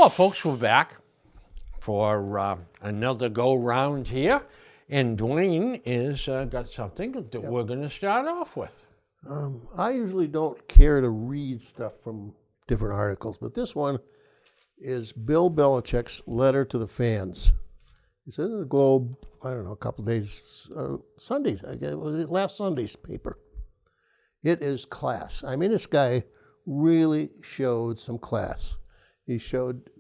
Well, folks, we're back for another go-round here, and Dwayne is got something that we're going to start off with. I usually don't care to read stuff from different articles, but this one is Bill Belichick's letter to the fans. It's in the Globe, I don't know, a couple of days, Sundays, I guess, last Sunday's paper. It is class. I mean, this guy really showed some class. He showed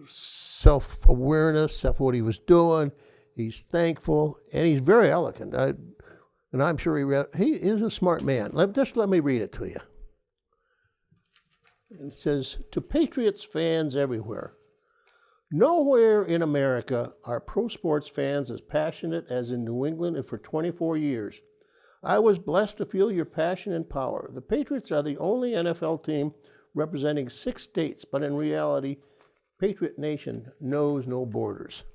self-awareness of what he was doing. He's thankful, and he's very eloquent. And I'm sure he is a smart man. Just let me read it to you. It says, to Patriots fans everywhere, nowhere in America are pro sports fans as passionate as in New England and for 24 years. I was blessed to feel your passion and power. The Patriots are the only NFL team representing 6 states, but in reality, Patriot Nation knows no borders.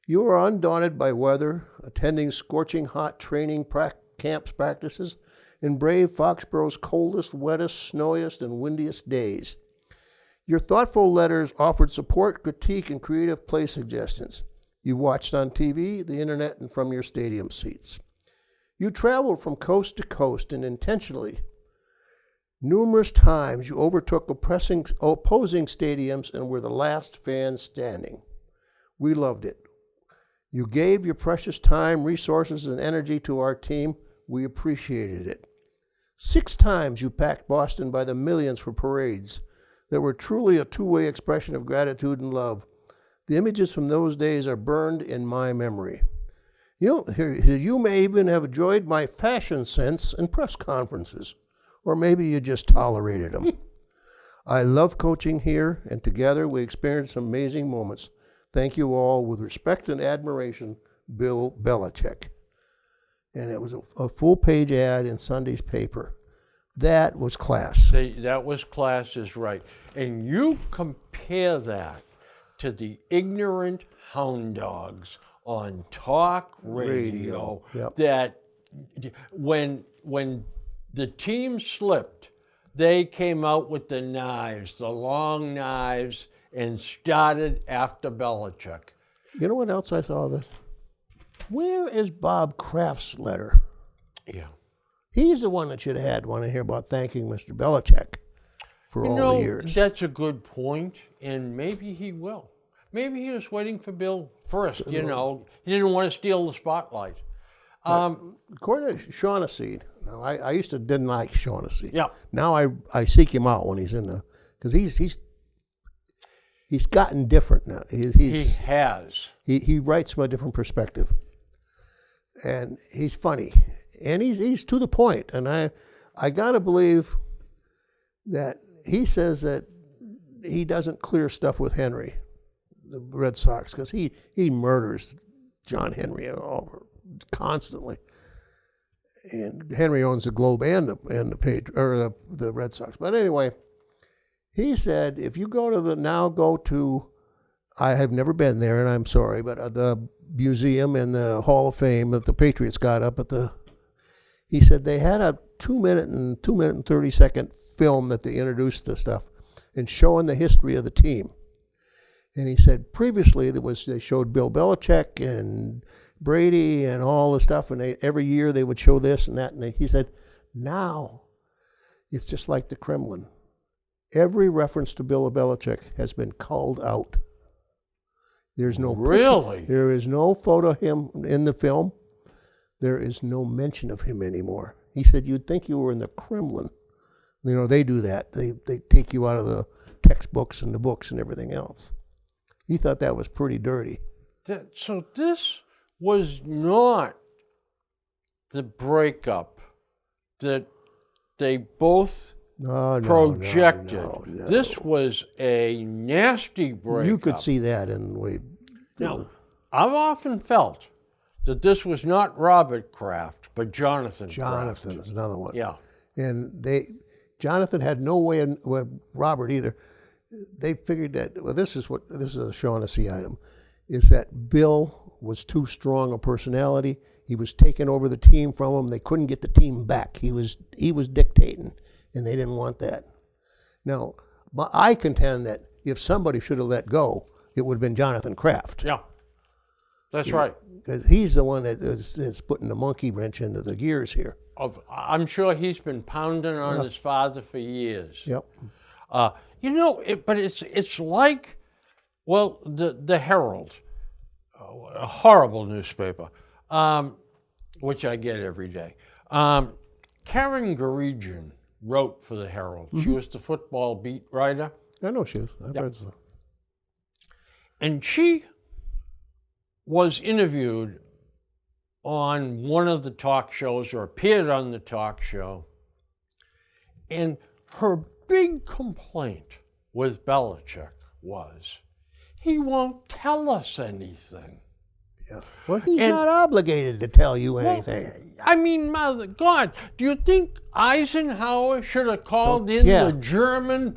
You are undaunted by weather, attending scorching hot training camps practices, and brave Foxborough's coldest, wettest, snowiest, and windiest days. Your thoughtful letters offered support, critique, and creative play suggestions. You watched on TV, the internet, and from your stadium seats. You traveled from coast to coast and intentionally. Numerous times you overtook opposing stadiums and were the last fans standing. We loved it. You gave your precious time, resources, and energy to our team. We appreciated it. 6 times you packed Boston by the millions for parades that were truly a two-way expression of gratitude and love. The images from those days are burned in my memory. You may even have enjoyed my fashion sense in press conferences, or maybe you just tolerated them. I love coaching here, and together we experienced some amazing moments. Thank you all. With respect and admiration, Bill Belichick. And it was a full-page ad in Sunday's paper. That was class. That was class is right. And you compare that to the ignorant hound dogs on talk radio. Yep. That when the team slipped, they came out with the knives, the long knives, and started after Belichick. You know what else I saw this? Where is Bob Kraft's letter? Yeah. He's the one that should have had one in here about thanking Mr. Belichick for all the years. That's a good point, and maybe he will. Maybe he was waiting for Bill first, He didn't want to steal the spotlight. According to Shaughnessy, now I used to didn't like Shaughnessy. Yeah. Now I seek him out when he's in the, because he's gotten different now. He has. He writes from a different perspective, and he's funny, and he's to the point. And I gotta believe that he says that he doesn't clear stuff with Henry, the Red Sox, because he murders John Henry constantly. And Henry owns the Globe and the Red Sox. But anyway, he said, if you go to I have never been there, and I'm sorry, but the museum and the Hall of Fame that the Patriots got up at he said they had a 2-minute and 30-second film that they introduced the stuff and showing the history of the team. And he said previously they showed Bill Belichick and Brady and all the stuff, and every year they would show this and that. And he said, now it's just like the Kremlin. Every reference to Bill Belichick has been culled out. There's no really. There is no photo of him in the film. There is no mention of him anymore. He said, you'd think you were in the Kremlin. They do that. They take you out of the textbooks and the books and everything else. He thought that was pretty dirty. So this was not the breakup that they both projected. No. This was a nasty breakup. You could see that in the way. Now, I've often felt that this was not Robert Kraft, but Jonathan Jonathan Kraft. is another one. Yeah. And Jonathan had no way with Robert either. They figured that, this is a Shaughnessy item, is that Bill was too strong a personality. He was taking over the team from him. They couldn't get the team back. He was dictating, and they didn't want that. Now, I contend that if somebody should have let go, it would have been Jonathan Kraft. Yeah, that's right. Because he's the one that is putting the monkey wrench into the gears here. I'm sure he's been pounding on his father for years. Yep. But it's like, well, the Herald, a horrible newspaper, which I get every day. Karen Garigian wrote for the Herald. She was the football beat writer. I know she is. I've heard so. And she was interviewed on one of the talk shows, or appeared on the talk show. And her big complaint with Belichick was, he won't tell us anything. Yeah. Well, he's not obligated to tell you anything. Well, I mean, Mother God, do you think Eisenhower should have called in the German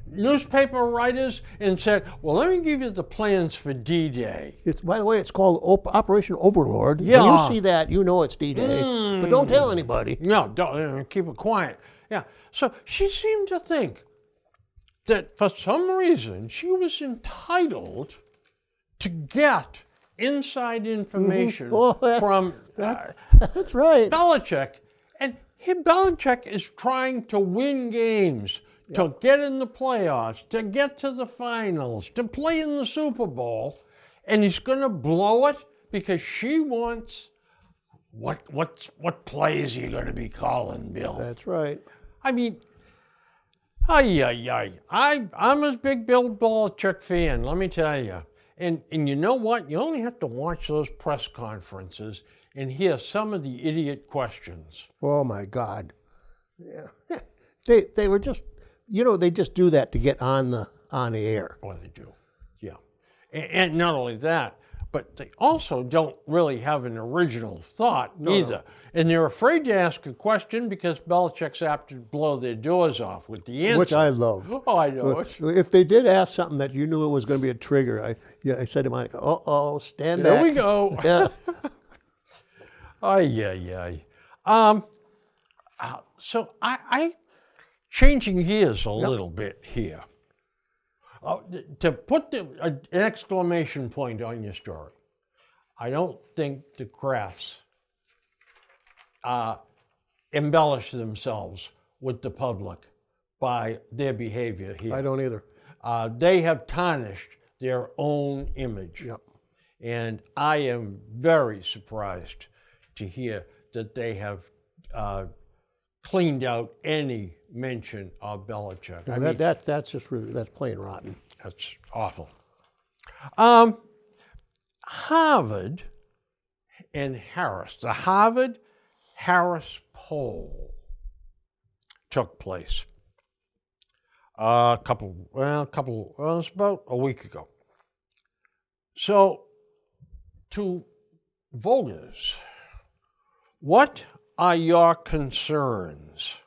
newspaper writers and said, well, let me give you the plans for D-Day? By the way, it's called Operation Overlord. Yeah. When you see that, you know it's D-Day. But don't tell anybody. No, don't, keep it quiet. Yeah. So she seemed to think that for some reason she was entitled to get inside information from That's right. Belichick. And Belichick is trying to win games, to get in the playoffs, to get to the finals, to play in the Super Bowl, and he's going to blow it because she wants what play is he going to be calling, Bill? That's right. I mean, I'm a big Bill Belichick fan, let me tell you. And you know what? You only have to watch those press conferences and hear some of the idiot questions. Oh my God. Yeah. They were just, they just do that to get on the air. Well, they do. Yeah. And not only that, but they also don't really have an original thought either. No. And they're afraid to ask a question because Belichick's apt to blow their doors off with the answer. Which I love. Oh, I know it. If they did ask something that you knew it was going to be a trigger, I said to Monica, stand back. There we go. Yeah. So I changing gears a little bit here. To put an exclamation point on your story, I don't think the Krafts embellish themselves with the public by their behavior here. I don't either. They have tarnished their own image. Yep. And I am very surprised to hear that they have cleaned out any mention of Belichick. That's just really, that's plain rotten. That's awful. Harvard and Harris, the Harvard-Harris poll took place it's about a week ago. So, to voters, what are your concerns?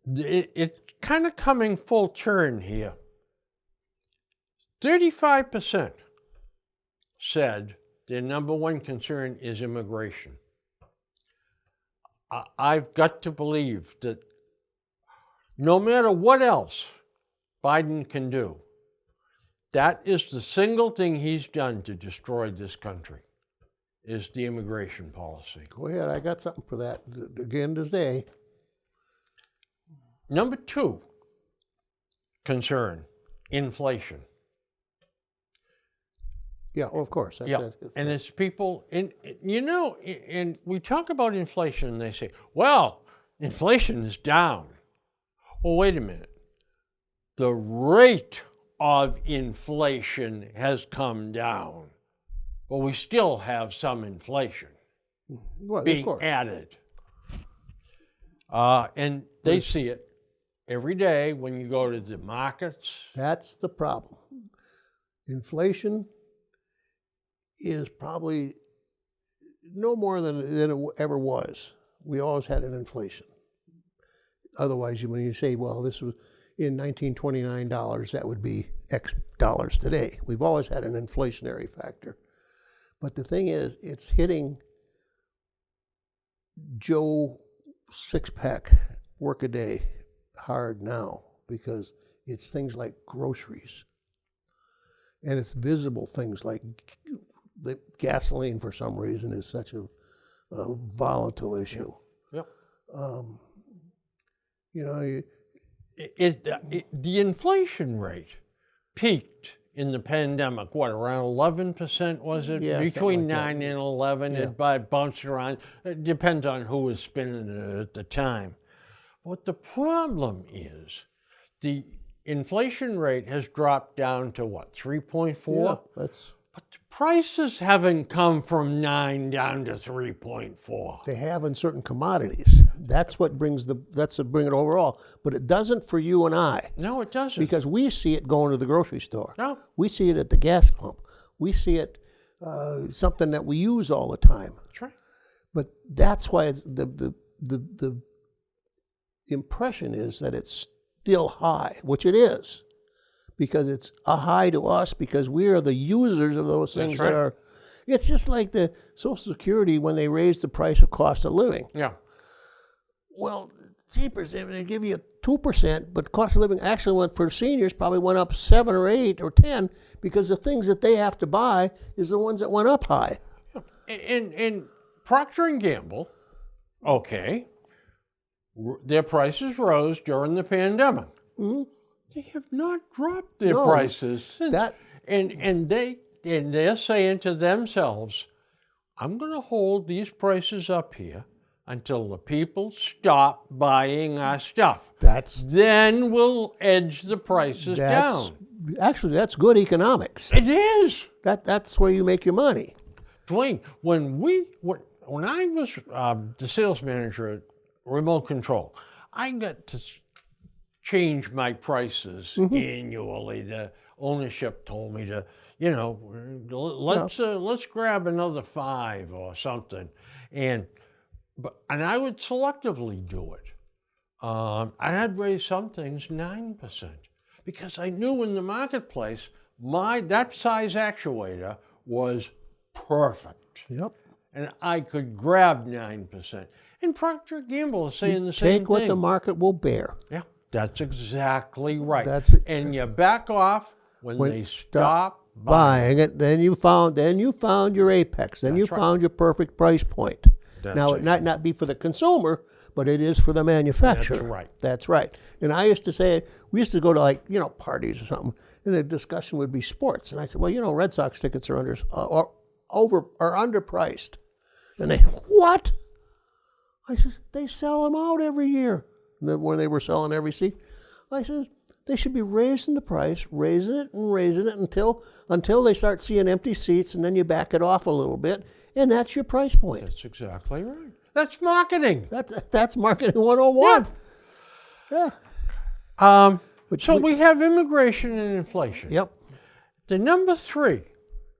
It's kind of coming full turn here. 35% said their number one concern is immigration. I've got to believe that no matter what else Biden can do, that is the single thing he's done to destroy this country, is the immigration policy. Go ahead, I got something for that again today. Number two concern, inflation. Yeah, well, of course. And it's people, and we talk about inflation and they say, well, inflation is down. Well, wait a minute. The rate of inflation has come down, but we still have some inflation being added. And they see it every day when you go to the markets. That's the problem. Inflation is probably no more than it ever was. We always had an inflation. Otherwise, when you say, well, this was in 1929 dollars, that would be X dollars today. We've always had an inflationary factor. But the thing is, it's hitting Joe Sixpack work a day hard now because it's things like groceries. And it's visible things like the gasoline, for some reason, is such a volatile issue. Yep. You know, The inflation rate peaked in the pandemic, what, around 11%, was it? Yeah, Between something like 9 and 11, Yeah. it bounced around. It depends on who was spinning it at the time. What the problem is, the inflation rate has dropped down to what, 3.4? yeah, that's But the prices haven't come from 9 down to 3.4. they have in certain commodities. That's what bring it overall. But it doesn't for you and I, No, it doesn't. because we see it going to the grocery store. No. We see it at the gas pump. We see it something that we use all the time. That's right. But that's why it's the impression is that it's still high, which it is, because it's a high to us because we are the users of those things right. that are. It's just like the Social Security when they raised the price of cost of living. Yeah. Well, cheapers, they give you 2%, but cost of living actually went for seniors probably went up 7 or 8 or 10 because the things that they have to buy is the ones that went up high. And Procter & Gamble, okay, their prices rose during the pandemic. Mm-hmm. They have not dropped their No, prices since. that- And they're saying to themselves, I'm going to hold these prices up here until the people stop buying our stuff. That's Then we'll edge the prices down. actually that's good economics. It is. That's where you make your money. Dwayne, when I was the sales manager at Remote Control, I got to change my prices annually. The ownership told me to, let's grab another 5 or something, and I would selectively do it. I'd raise some things 9% because I knew in the marketplace that size actuator was perfect. Yep. And I could grab 9%. And Procter & Gamble is saying the same Take what thing. the market will bear. Yeah, that's exactly right. That's it. And you back off when they stop buying. Buying it, then you found your apex. Then you That's right. found your perfect price point. That's Now it. it might not be for the consumer, but it is for the manufacturer. That's right. That's right. And I used to say, we used to go to parties or something, and the discussion would be sports. And I said, well, Red Sox tickets are underpriced. And they, what? I said, they sell them out every year. And then when they were selling every seat, I said, they should be raising the price, raising it until they start seeing empty seats, and then you back it off a little bit, and that's your price point. That's exactly right. That's marketing. That's marketing 101. Yeah. So we have immigration and inflation. Yep. The number 3,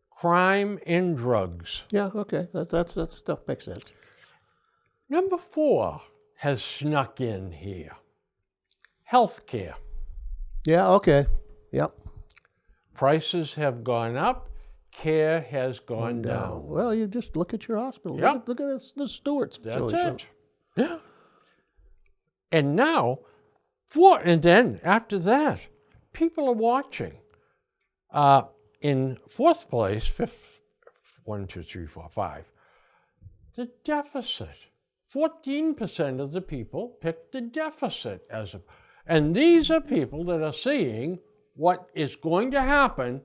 crime and drugs. Yeah. Okay. That stuff makes sense. Number 4 has snuck in here. Healthcare. Yeah. Okay. Yep. Prices have gone up. Care has gone down. Well, you just look at your hospital. Yep. Look at the Stewarts. That's it. Yeah. And now, and then after that, people are watching. In 4th place, 1, 2, 3, 4, 5, the deficit. 14% of the people picked the deficit and these are people that are seeing what is going to happen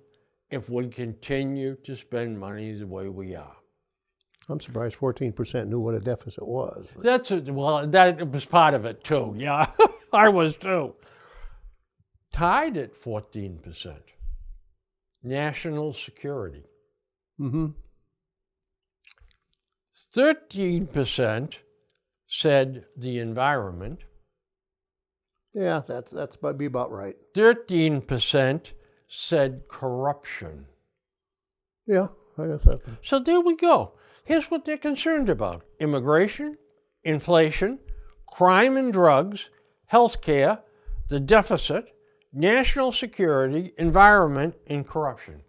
if we continue to spend money the way we are. I'm surprised 14% knew what a deficit was. That was part of it too. Yeah, I was too. Tied at 14%. National security. 13% said the environment. Yeah, that's be about right. 13% said corruption. Yeah, I guess that. So there we go. Here's what they're concerned about: immigration, inflation, crime and drugs, healthcare, the deficit, national security, environment, and corruption.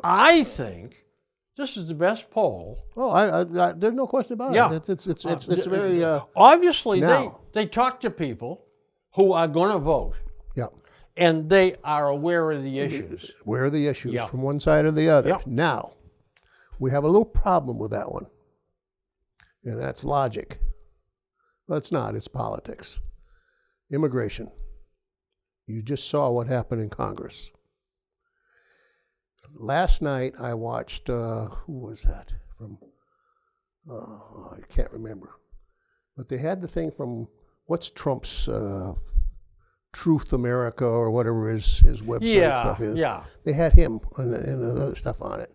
I think This is the best poll. Oh, there's no question about Yeah. it. It's very Obviously, now. they talk to people who are going to vote, yeah. and they are aware of the issues. Where are the issues Yeah. from one side or the other? Yeah. Now, we have a little problem with that one, and that's logic. But it's not. It's politics. Immigration. You just saw what happened in Congress. Last night I watched, who was that from? I can't remember. But they had the thing from, what's Trump's Truth America or whatever his website stuff is. Yeah. They had him and other stuff on it.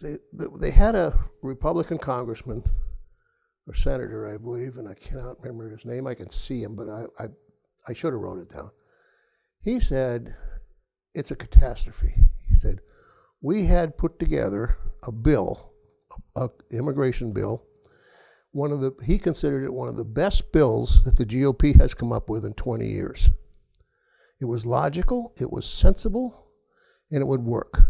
They had a Republican congressman or senator, I believe, and I cannot remember his name. I can see him, but I should have wrote it down. He said, it's a catastrophe. He said, we had put together a bill, an immigration bill. He considered it one of the best bills that the GOP has come up with in 20 years. It was logical, it was sensible, and it would work.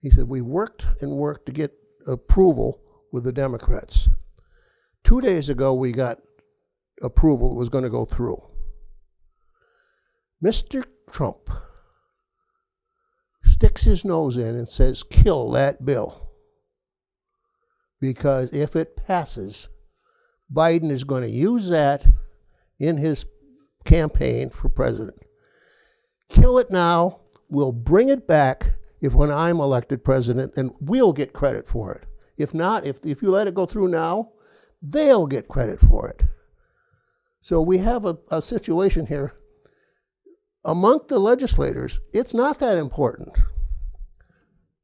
He said, we worked and worked to get approval with the Democrats. 2 days ago, we got approval it was going to go through. Mr. Trump sticks his nose in and says, kill that bill. Because if it passes, Biden is going to use that in his campaign for president. Kill it now. We'll bring it back when I'm elected president, and we'll get credit for it. If not, if you let it go through now, they'll get credit for it. So we have a situation here. Among the legislators, it's not that important,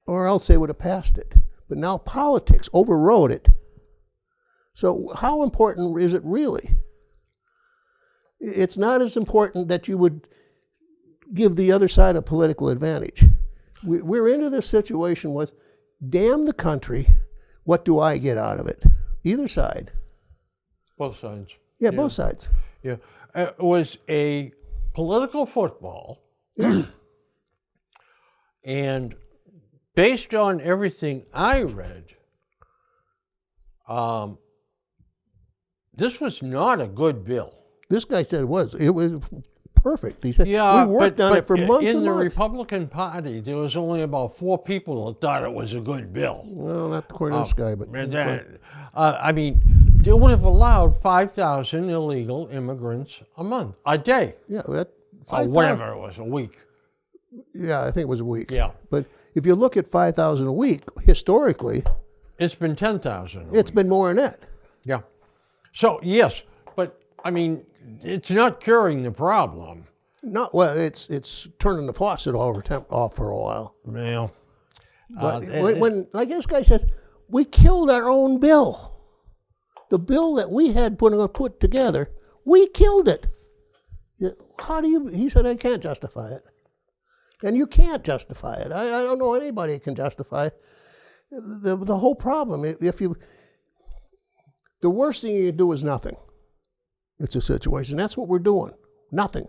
or else they would have passed it. But now politics overrode it. So how important is it really? It's not as important that you would give the other side a political advantage. We're into this situation with, damn the country, what do I get out of it? Either side. Both sides. Yeah, both sides. Yeah. It was a political football. And based on everything I read, this was not a good bill. This guy said it was. It was perfect. He said, we worked on it for months and in the months. Republican Party, there was only about 4 people that thought it was a good bill. Well, not according to this guy, but... I mean, they would have allowed 5,000 illegal immigrants a day. Yeah, that... Or whatever it was, a week. Yeah, I think it was a week. Yeah. But if you look at 5,000 a week, historically... It's been 10,000 It's been more than that. Yeah. So, yes, but, I mean, it's not curing the problem. No, well, it's turning the faucet off for a while. Well, But when, like this guy says, we killed our own bill. The bill that we had put together, we killed it. How do you, he said, I can't justify it. And you can't justify it. I don't know anybody can justify the whole problem. The worst thing you can do is nothing. It's a situation. That's what we're doing. Nothing.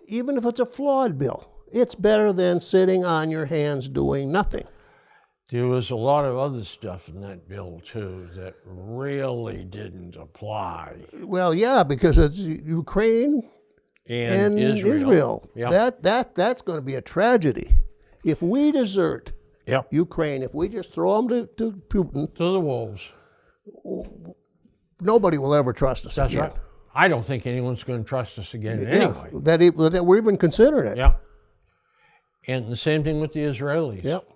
Even if it's a flawed bill, it's better than sitting on your hands doing nothing. there was a lot of other stuff in that bill, too, that really didn't apply. Well, yeah, because it's Ukraine and Israel. Yep. That's going to be a tragedy. If we desert Yep. Ukraine, if we just throw them to Putin, To the wolves. nobody will ever trust us That's again. right. I don't think anyone's going to trust us again Yeah, anyway. that we're even considering it. Yeah. And the same thing with the Israelis. Yep.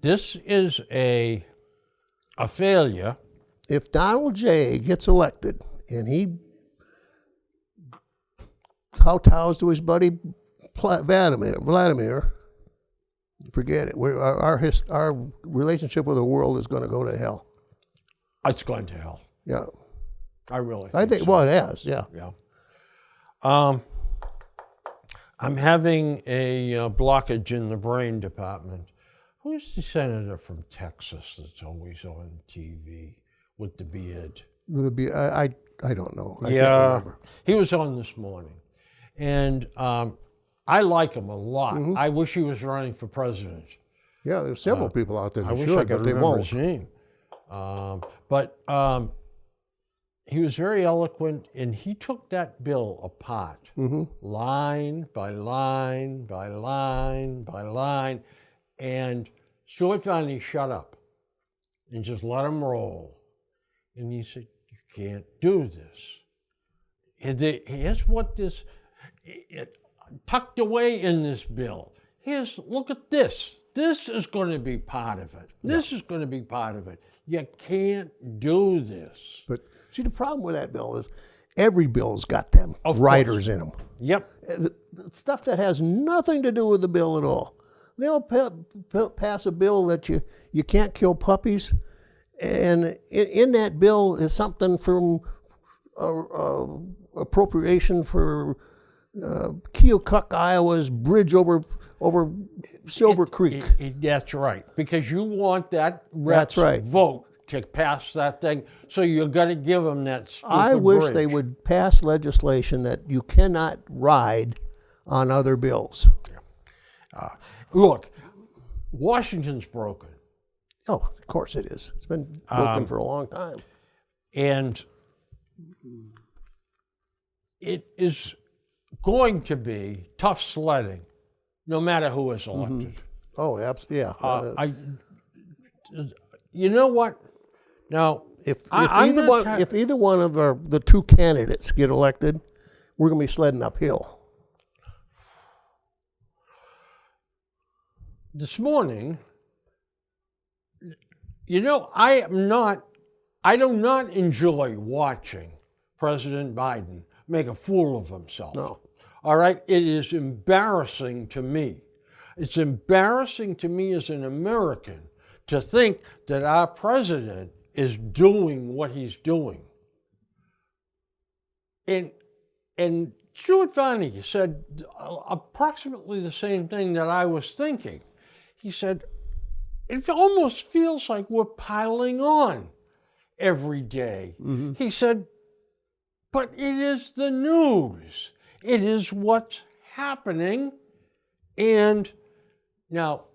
This is a failure. If Donald J. gets elected and he kowtows to his buddy Vladimir, forget it. Our relationship with the world is going to go to hell. It's going to hell. Yeah, I really I think. so. Well, it has. Yeah. Yeah. I'm having a blockage in the brain department. Who's the senator from Texas that's always on TV with the beard? I don't know. I can't Yeah, remember. he was on this morning. And I like him a lot. I wish he was running for president. Yeah, there's several people out there I that wish I should, could but they remember won't. his name. But he was very eloquent, and he took that bill apart, line by line by line by line, and Stuart finally shut up and just let him roll. And he said, "You can't do this." Here's what this tucked away in this bill. Look at this. This is going to be part of it. This is going to be part of it. You can't do this. But see, the problem with that bill is every bill's got them Of riders in them. Yep. Stuff that has nothing to do with the bill at all. They'll pass a bill that you can't kill puppies, and in that bill is something from appropriation for Keokuk, Iowa's bridge over Silver Creek. That's right, because you want that rep's right. vote to pass that thing, so you're going to give them that stupid I wish bridge. they would pass legislation that you cannot ride on other bills. Look, Washington's broken, Oh, of course it is. It's been broken for a long time. and it is going to be tough sledding, no matter who is elected. Oh, absolutely. Yeah. You know what? Now, If I'm either gonna one, if either one of the two candidates get elected, we're going to be sledding uphill. this morning, you know, I do not enjoy watching President Biden make a fool of himself. No. All right? It is embarrassing to me. It's embarrassing to me as an American to think that our president is doing what he's doing. And Stuart Varney said approximately the same thing that I was thinking. He said, it almost feels like we're piling on every day. He said, but it is the news. It is what's happening. And now,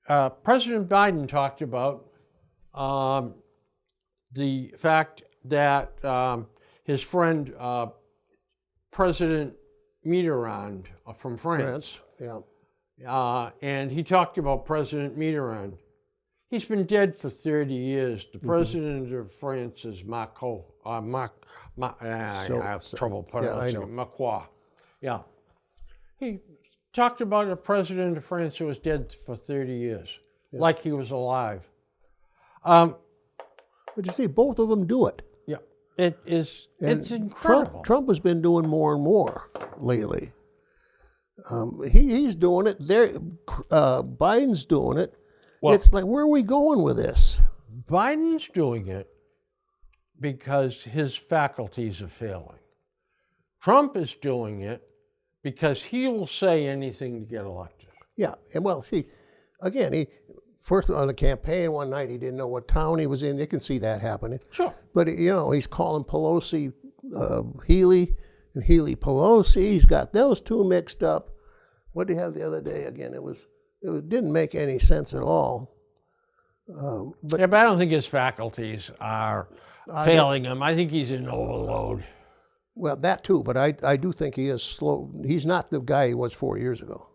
President Biden talked about the fact that his friend, President Mitterrand from France, Yeah. and he talked about President Mitterrand. He's been dead for 30 years. The president of France is Macron. I have trouble pronouncing it. Macron. Yeah. He talked about a president of France who was dead for 30 years, like he was alive. But you see, both of them do it. Yeah. It's And incredible. Trump has been doing more and more lately. He's doing it. Biden's doing it. Well- It's like, where are we going with this? Biden's doing it because his faculties are failing. Trump is doing it because he will say anything to get elected. Yeah, and well, see, again, he first on the campaign one night he didn't know what town he was in. You can see that happening. Sure. But he's calling Pelosi Healy and Healy Pelosi. He's got those two mixed up. What did he have the other day again? It didn't make any sense at all. But I don't think his faculties are failing him. I think he's in overload. Well, that too, but I do think he is slow. He's not the guy he was 4 years ago.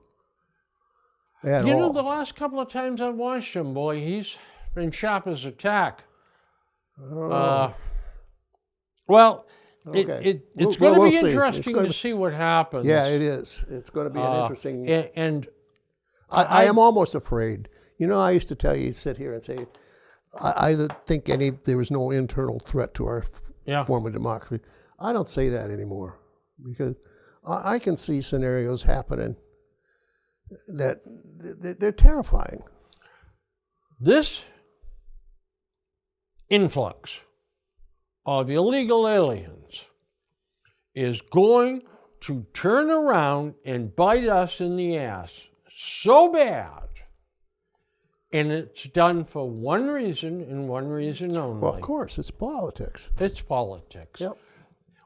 At You know, all. the last couple of times I've watched him, boy, he's been sharp as a tack. Well, Okay. it's Well, going to we'll be see. It's interesting gonna- to see what happens. Yeah, it is. It's going to be an interesting. And I am almost afraid. You know, I used to tell you, sit here and say, I think there was no internal threat to our form of democracy. I don't say that anymore because I can see scenarios happening that they're terrifying. this influx of illegal aliens is going to turn around and bite us in the ass so bad. And it's done for one reason and one reason only. Well, of course, it's politics. It's politics. Yep.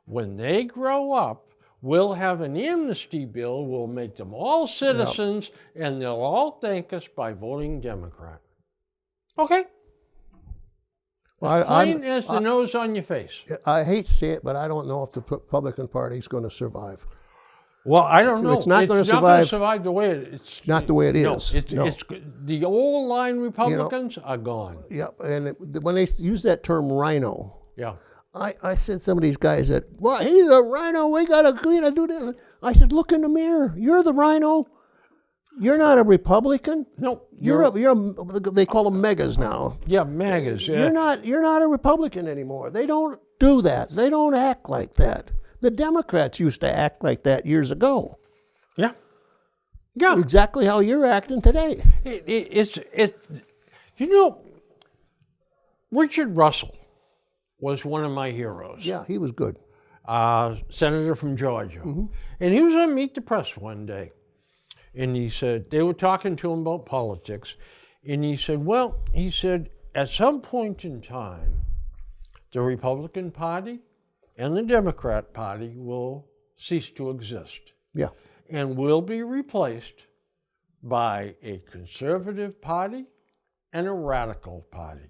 When they grow up, we'll have an amnesty bill. We'll make them all citizens, and they'll all thank us by voting Democrat. Okay. Well, Plain as the nose on your face. I hate to say it, but I don't know if the Republican Party is going to survive. Well, I don't know. It's not going to survive the way it's not the way it is. It's the old line Republicans are gone. Yeah, and when they use that term rhino, Yeah. I said some of these guys that, well, he's a rhino. We gotta do this. I said, look in the mirror. You're the rhino. You're not a Republican. No, They call them megas now. yeah, MAGAs. Yeah. You're not a Republican anymore. They don't do that. They don't act like that. The Democrats used to act like that years ago. Yeah. Yeah. Exactly how you're acting today. Richard Russell was one of my heroes. Yeah, he was good. Senator from Georgia. And he was on Meet the Press one day. And he said, they were talking to him about politics. And he said, at some point in time, the Republican Party and the Democrat Party will cease to exist. Yeah. And will be replaced by a conservative party and a radical party.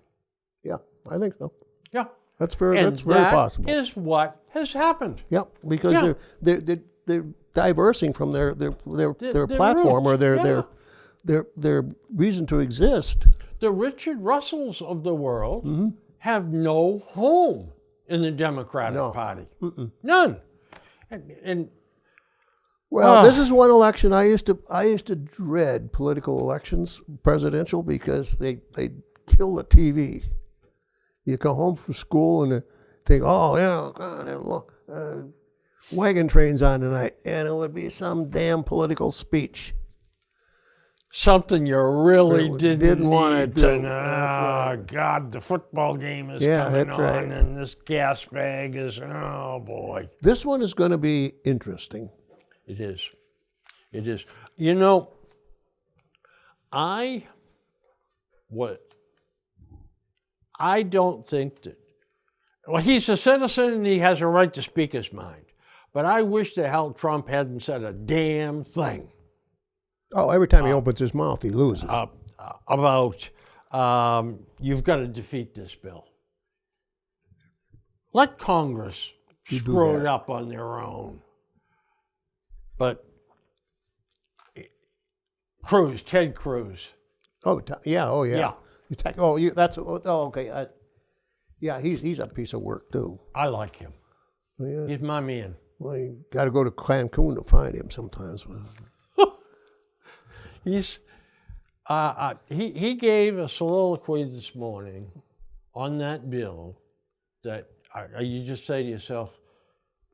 Yeah, I think so. Yeah. That's very possible. That is what has happened. Yeah, because they're diversing from their platform roots. or their reason to exist. The Richard Russells of the world have no home in the Democratic Party. None. And well, this is one election I used to dread political elections, presidential, because they kill the TV. You come home from school and think, oh yeah, God, wagon train's on tonight, and it would be some damn political speech. Something you really didn't want to do. Oh, right. God, the football game is coming on, right. And this gas bag is, oh boy. This one is going to be interesting. It is. It is. You know, I don't think that, well, he's a citizen and he has a right to speak his mind. But I wish the hell Trump hadn't said a damn thing. Oh, every time he opens his mouth, he loses. About you've got to defeat this bill. Let Congress screw it up on their own. But Ted Cruz. Oh yeah. Yeah. Okay. Yeah, he's a piece of work too. I like him. Yeah. He's my man. Well, you got to go to Cancun to find him sometimes. He's he gave a soliloquy this morning on that bill that you just say to yourself,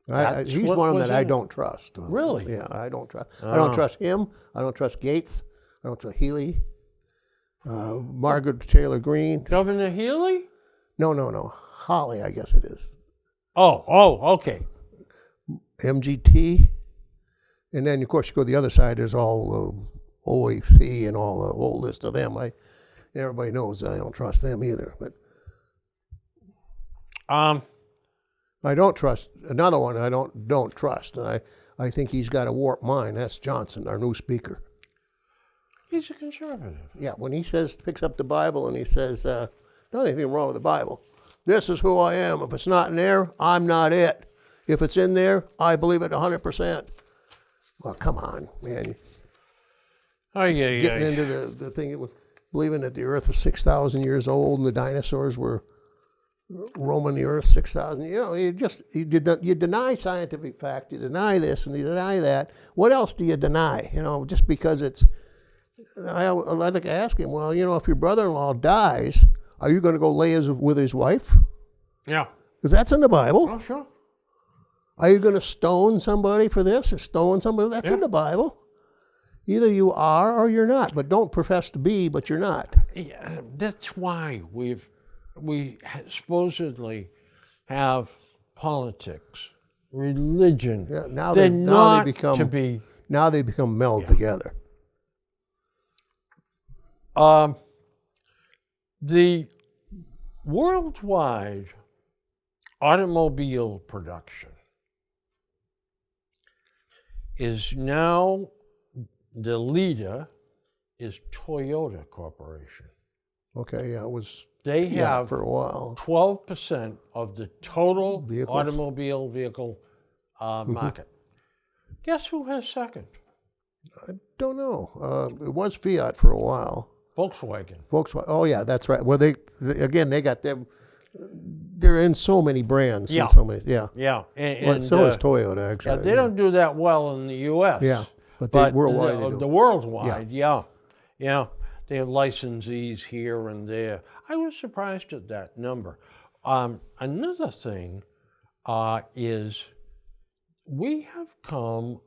he's one of them that I don't trust. Really? Yeah, I don't trust. I don't trust him. I don't trust Gates. I don't trust Healy. Margaret Taylor Greene. Governor Healy? No. Holly, I guess it is. Oh, okay. MGT. And then, of course, you go to the other side, there's all OAC and all the whole list of them. Everybody knows that I don't trust them either. But I don't trust another one. I don't trust, and I think he's got a warped mind. That's Johnson, our new speaker. He's a conservative. Yeah, when he picks up the Bible and he says, "Not anything wrong with the Bible. This is who I am. If it's not in there, I'm not it. If it's in there, I believe it 100%." Well, come on, man. Getting into the thing with believing that the Earth is 6,000 years old and the dinosaurs were roaming the Earth 6,000. You deny scientific fact. You deny this and you deny that. What else do you deny? Just because it's. I like to ask him. Well, if your brother-in-law dies, are you going to go lay with his wife? Yeah. Because that's in the Bible. Oh, sure. Are you going to stone somebody for this or stone somebody? That's in the Bible. Either you are or you're not, but don't profess to be, but you're not. Yeah, that's why we supposedly have politics, religion. Yeah, now they become meld Yeah. together. The worldwide automobile production is now the leader is Toyota Corporation. Okay, yeah, it was They have for a while. 12% of the total Vehicles. automobile vehicle market. Guess who has second? I don't know. It was Fiat for a while. Volkswagen. Volkswagen. Oh yeah, that's right. Well, they got them. They're in so many brands. Yeah. And so many. Yeah. Yeah. Well, And, so is Toyota. Actually. yeah, they don't do that well in the U.S. Yeah, but they worldwide. The, they do. the worldwide, yeah. They have licensees here and there. I was surprised at that number. Another thing is we have come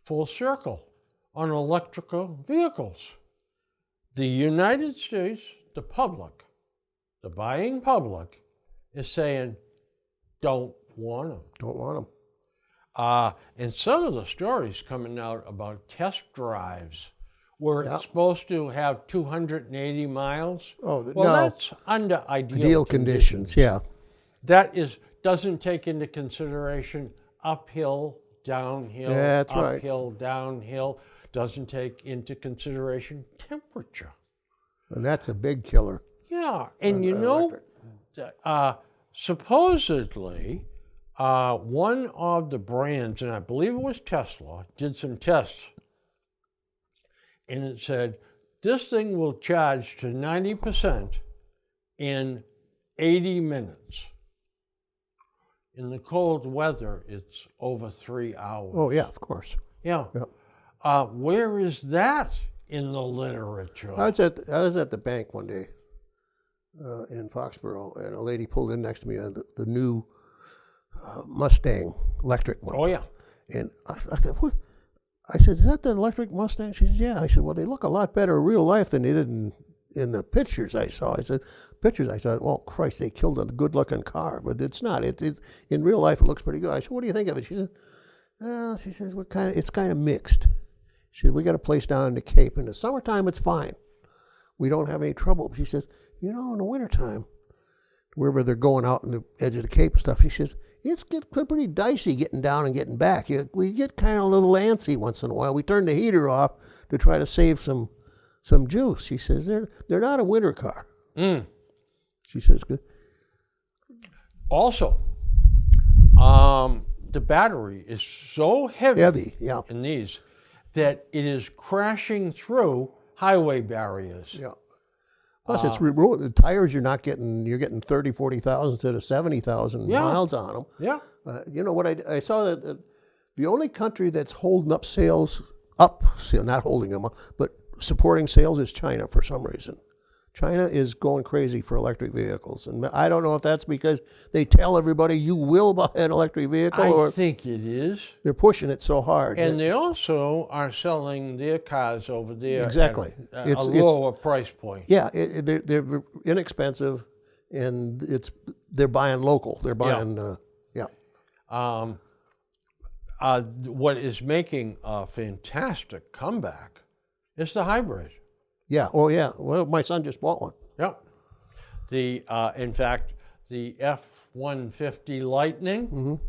full circle on electrical vehicles. The United States, the public, the buying public, is saying, don't want them. Don't want them. And some of the stories coming out about test drives where Yeah. it's supposed to have 280 miles. Oh, Well, no. that's under ideal Ideal conditions. Yeah. That doesn't take into consideration uphill, downhill, That's right. uphill, downhill. Doesn't take into consideration temperature. And that's a big killer. Yeah, and you on know, electric. supposedly, one of the brands, and I believe it was Tesla, did some tests. And it said, this thing will charge to 90% in 80 minutes. In the cold weather, it's over 3 hours. Oh yeah, of course. Yeah. Yeah. Where is that in the literature? I was at the bank one day in Foxborough, and a lady pulled in next to me the new Mustang electric one. Oh, yeah. And I thought, what? I said, is that the electric Mustang? She said, yeah. I said, well, they look a lot better in real life than they did in the pictures I saw. I said, pictures, I thought, well, Christ, they killed a good-looking car. But it's not. It's in real life, it looks pretty good. I said, what do you think of it? She said, she says, it's kind of mixed. She said, we got a place down in the Cape. In the summertime, it's fine. We don't have any trouble. She says, in the wintertime, wherever they're going out in the edge of the Cape and stuff, she says, it's pretty dicey getting down and getting back. We get kind of a little antsy once in a while. We turn the heater off to try to save some juice. She says, they're not a winter car. She says, good. Also, the battery is so heavy Yeah. in these that it is crashing through highway barriers. Yeah. Plus, it's the tires you're getting 30, 40,000 instead of 70,000 Yeah. miles on them. Yeah. You know what I saw that the only country that's holding up not holding them up, but supporting sales is China for some reason. China is going crazy for electric vehicles, and I don't know if that's because they tell everybody you will buy an electric vehicle, I or think it is. they're pushing it so hard. And they also are selling their cars over there Exactly. at It's- a lower price point. yeah, they're inexpensive, and they're buying local. They're buying What is making a fantastic comeback is the hybrid. Yeah. Oh, yeah. Well, my son just bought one. Yep. In fact, the F-150 Lightning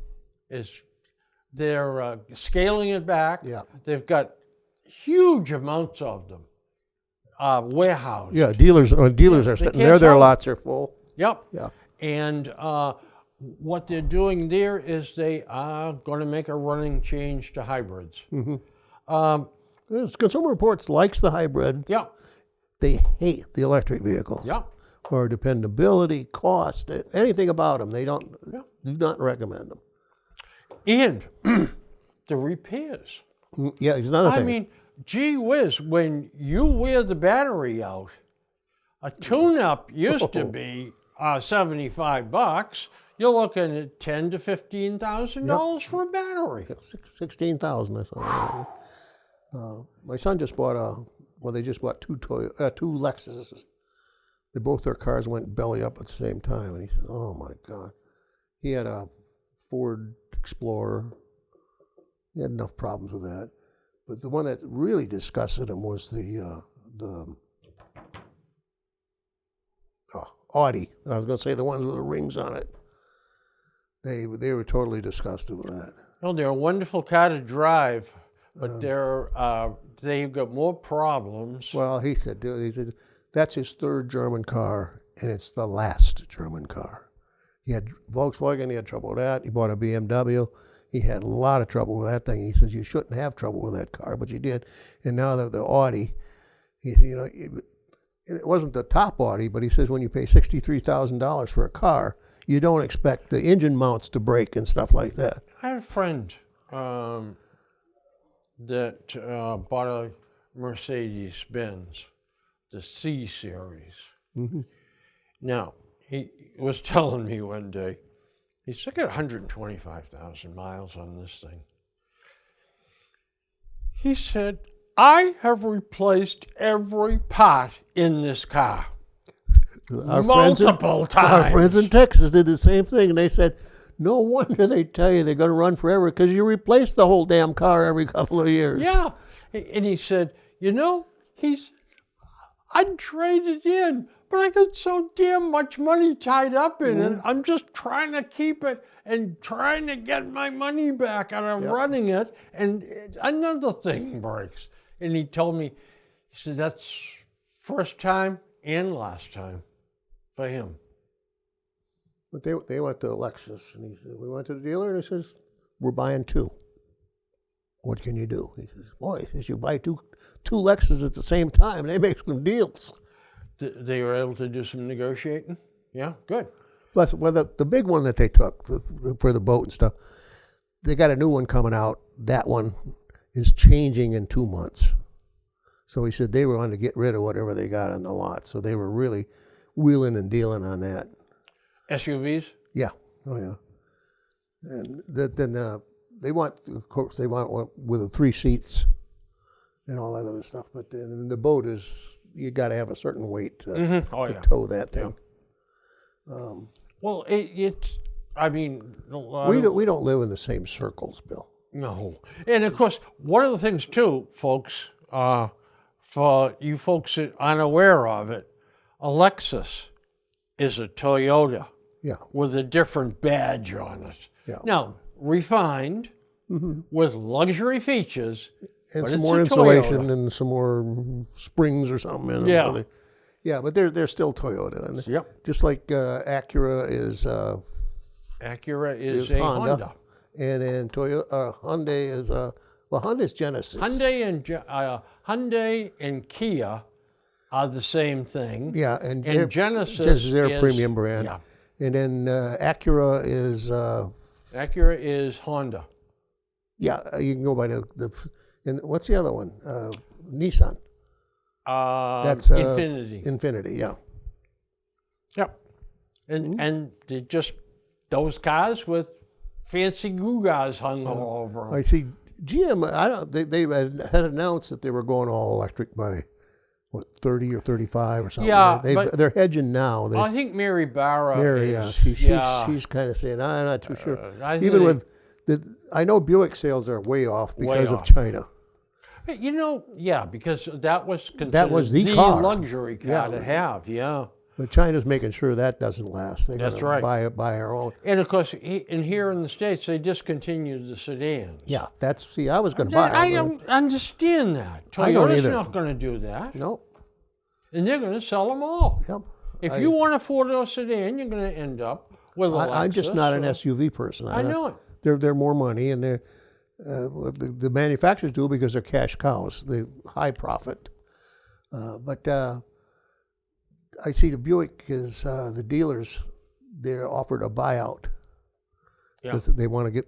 they're scaling it back. Yeah. They've got huge amounts of them warehoused. Yeah. Dealers are can't sitting there. Their sell lots are full. Yep. Yeah. And what they're doing there is they are going to make a running change to hybrids. Consumer Reports likes the hybrids. Yeah. They hate the electric vehicles. Yeah. For dependability, cost, anything about them. They do not recommend them. And the repairs. Yeah, it's another thing. I mean, gee whiz, when you wear the battery out, a tune-up used to be $75. You're looking at $10,000 to $15,000 for a battery. 16,000. I saw. My son just bought they just bought two Lexuses. Both their cars went belly up at the same time, and he said, "Oh my God!" He had a Ford Explorer. He had enough problems with that, but the one that really disgusted him was the Audi. I was going to say the ones with the rings on it. They were totally disgusted with that. Well, they're a wonderful car to drive, but they've got more problems. Well, he said that's his third German car, and it's the last German car. He had Volkswagen, he had trouble with that. He bought a BMW. He had a lot of trouble with that thing. He says, you shouldn't have trouble with that car, but you did. And now the Audi, it wasn't the top Audi, but he says when you pay $63,000 for a car, you don't expect the engine mounts to break and stuff like that. I had a friend that bought a Mercedes-Benz, the C Series. Mm-hmm. Now, he was telling me one day, he's got 125,000 miles on this thing. He said, I have replaced every part in this car. Multiple times. Our friends in Texas did the same thing, and they said, no wonder they tell you they're going to run forever because you replace the whole damn car every couple of years. Yeah. And he said, I'd trade it in, but I got so damn much money tied up in it. I'm just trying to keep it and trying to get my money back, and I'm running it, and another thing breaks. And he told me, he said, that's first time and last time for him. But they went to Lexus, and he said, we went to the dealer, and he says, we're buying two. What can you do? He says, boy, he says, you buy two Lexus at the same time, they make some deals. They were able to do some negotiating? Yeah, good. Plus, well, the big one that they took for the boat and stuff, they got a new one coming out. That one is changing in 2 months. So he said they were on to get rid of whatever they got on the lot. So they were really wheeling and dealing on that. SUVs? Yeah. Oh, yeah. And then they want, of course, they want one with the 3 seats and all that other stuff. But then the boat is, you got to have a certain weight to tow that thing. Yeah. Well, I mean, we don't live in the same circles, Bill. No. And of course, one of the things too, folks, for you folks that aren't aware of it, a Lexus is a Toyota with a different badge on it. Yeah. Now, refined with luxury features. And but some it's more a insulation Toyota. and some more springs or something in them. Yeah. So yeah, but they're still Toyota. And Yep. just like Acura is Acura is a Honda. And then Hyundai is Hyundai's Genesis. Hyundai and Kia are the same thing. Yeah, and Genesis is their is premium brand. Yeah. And then Acura is Acura is Honda. you can go by and what's the other one? Nissan. That's Infinity. Infinity, yeah. Yep. And they're just those cars with fancy gewgaws hung all over them. I see GM. They had announced that they were going all electric by 30 or 35 or something. Yeah, they're hedging now. I think Mary Barra is. She's kind of saying, I'm not too sure. Even I know Buick sales are way off because of China. Because that was considered the car. luxury car to have, But China's making sure that doesn't last. They're That's gonna right. buy our own. And of course, here in the States, they discontinued the sedans. Yeah, I was going to buy I them. don't understand that. I don't Toyota's either. not going to do that. No. And they're going to sell them all. Yep. If you want a four-door sedan, you're going to end up with a Lexus. I'm just not an SUV person. I know it. They're more money, and the manufacturers do because they're cash cows. They high profit. But I see the Buick is the dealers. They're offered a buyout because they want to get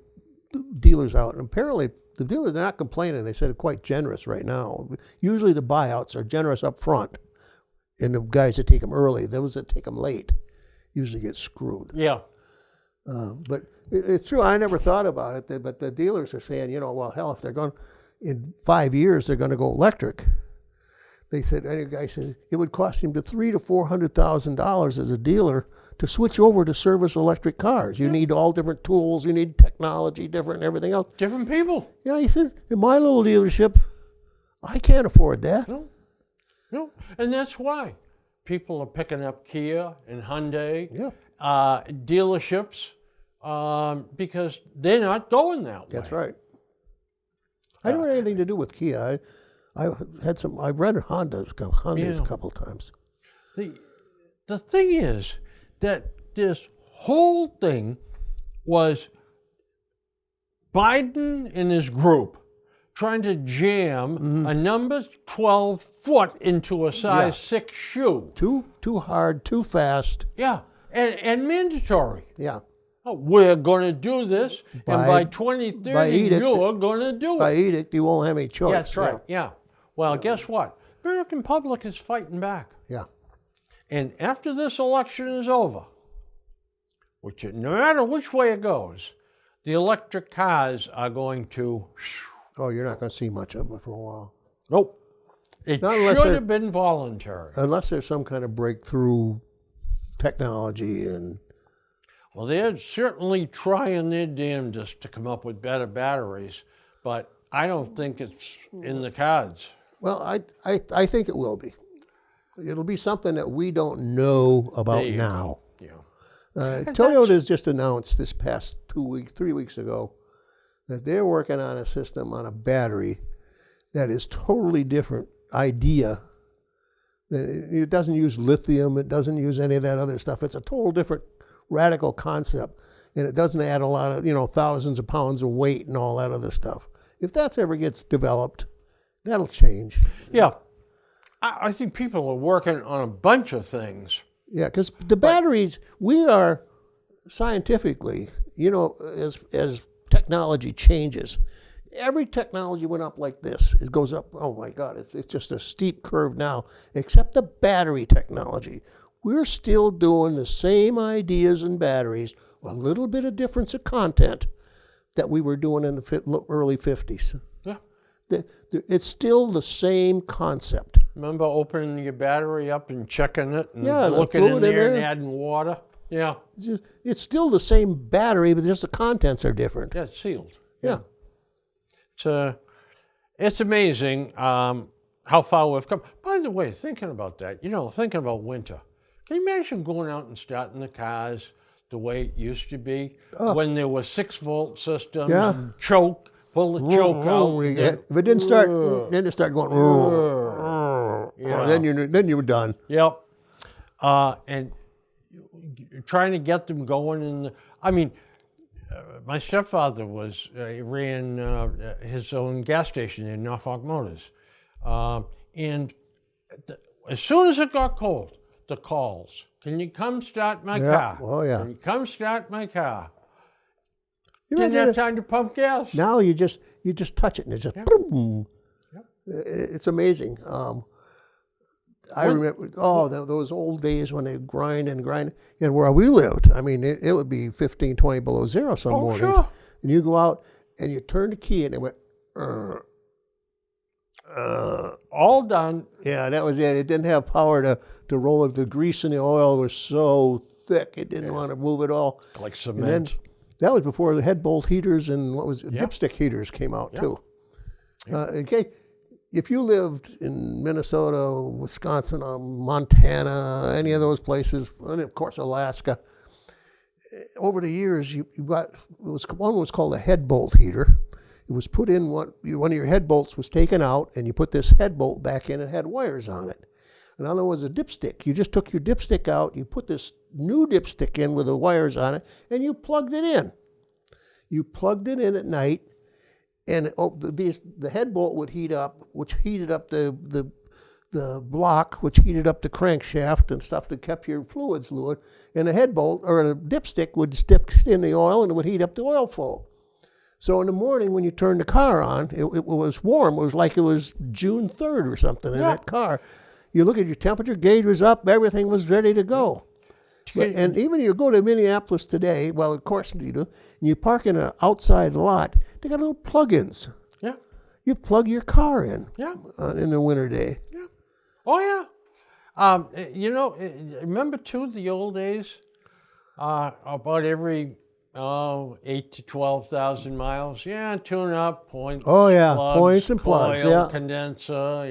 dealers out. And apparently, the dealers they're not complaining. They said it's quite generous right now. Usually, the buyouts are generous up front, and the guys that take them early, those that take them late, usually get screwed. Yeah. But it's true. I never thought about it. But the dealers are saying, well, hell, if they're going in 5 years, they're going to go electric. They said, any guy said it would cost him $300,000 to $400,000 as a dealer to switch over to service electric cars. You need all different tools. You need technology, different everything else. Different people. Yeah, he said, in my little dealership, I can't afford that. No. And that's why people are picking up Kia and Hyundai. Yeah. Dealerships because they're not going that way. That's right. I don't have anything to do with Kia. I've read Hondas a couple times. The thing is that this whole thing was Biden and his group trying to jam a number 12 foot into a size 6 shoe. Too hard, too fast. Yeah, and mandatory. Yeah. Oh, we're going to do this, and by 2030, you're going to do it. By edict, you won't have any choice. That's right, yeah. Well, guess what? American public is fighting back. Yeah. And after this election is over, no matter which way it goes, the electric cars are going to... Oh, you're not going to see much of them for a while. Nope. It should have been voluntary. Unless there's some kind of breakthrough technology and... Well, they're certainly trying their damnedest to come up with better batteries, but I don't think it's in the cards. Well, I think it will be. It'll be something that we don't know about now. Yeah. Toyota's just announced this past 3 weeks ago that they're working on a system on a battery that is totally different idea. It doesn't use lithium. It doesn't use any of that other stuff. It's a total different radical concept, and it doesn't add a lot of, thousands of pounds of weight and all that other stuff. If that ever gets developed, that'll change. Yeah. I think people are working on a bunch of things. Yeah, because the batteries, we are scientifically, as technology changes, every technology went up like this. It goes up, oh my God, it's just a steep curve now, except the battery technology. We're still doing the same ideas in batteries, a little bit of difference of content that we were doing in the early 50s. Yeah. It's still the same concept. Remember opening your battery up and checking it and Yeah, looking in there and adding water? Yeah. It's still the same battery, but just the contents are different. Yeah, it's sealed. Yeah. It's amazing how far we've come. By the way, thinking about that, thinking about winter, can you imagine going out and starting the cars the way it used to be when there were 6-volt systems, and pull the choke out. If it didn't start, then it started going, then you were done. Yep. And trying to get them going my stepfather ran his own gas station in Norfolk Motors. And as soon as it got cold, the calls, can you come start my car? Oh, yeah. Can you come start my car? Didn't have time to pump gas. Now you just touch it and it's just boom. Yep. It's amazing. I remember, those old days when they grind. And where we lived, it would be 15, 20 below zero some mornings. Sure. And you go out and you turn the key and it went, all done. Yeah, that was it. It didn't have power to roll it. The grease and the oil was so thick, it didn't want to move at all. Like cement. That was before the head bolt heaters and dipstick heaters came out too. Okay, if you lived in Minnesota, Wisconsin, Montana, any of those places, and of course Alaska, over the years one was called a head bolt heater. It was put in one of your head bolts was taken out, and you put this head bolt back in. It had wires on it. Another was a dipstick. You just took your dipstick out, you put this new dipstick in with the wires on it, and you plugged it in. You plugged it in at night, and the head bolt would heat up, which heated up the block, which heated up the crankshaft and stuff that kept your fluids fluid. And the head bolt or the dipstick would stick in the oil, and it would heat up the oil flow. So in the morning when you turned the car on, it was warm. It was like it was June 3rd or something in that car. You look at your temperature gauge was up, everything was ready to go. And even you go to Minneapolis today, well, of course you do, and you park in an outside lot, they got little plug-ins. Yeah. You plug your car in in the winter day. Yeah. Oh, yeah. Remember, too, the old days? About every 8 to 12,000 miles. Yeah, tune up, points. Oh, yeah, plugs, points and plugs, coil, condenser,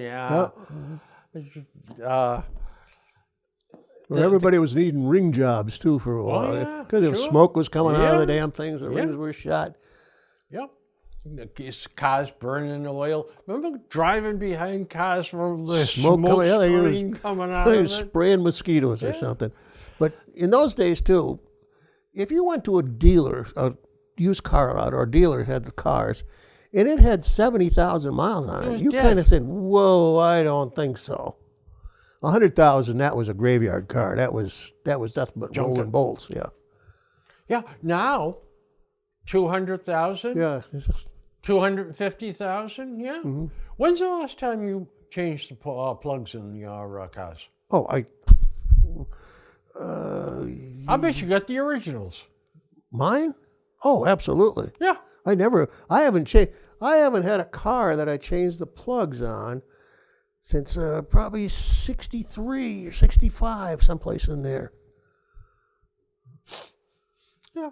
Well, everybody was needing ring jobs too for a while yeah, because sure. smoke was coming out of the Yeah. damn things. The rings were shot. Yep. Cars burning oil. Remember driving behind cars from the smoke coming out. screen coming out They of was it? spraying mosquitoes or something. But in those days too, if you went to a dealer, a used car lot, or a dealer had the cars, and it had 70,000 miles on it, was you dead. kind of said, "Whoa, I don't think so." 100,000, that was a graveyard car. That was nothing but rolling bolts. Yeah, Yeah. Now, 200,000, yeah. It's just- 250,000. Yeah. Mm-hmm. When's the last time you changed the plugs in your cars? Oh, I bet you got the originals. mine? Oh, absolutely. Yeah. I haven't had a car that I changed the plugs on since probably 63 or 65, someplace in there. Yeah.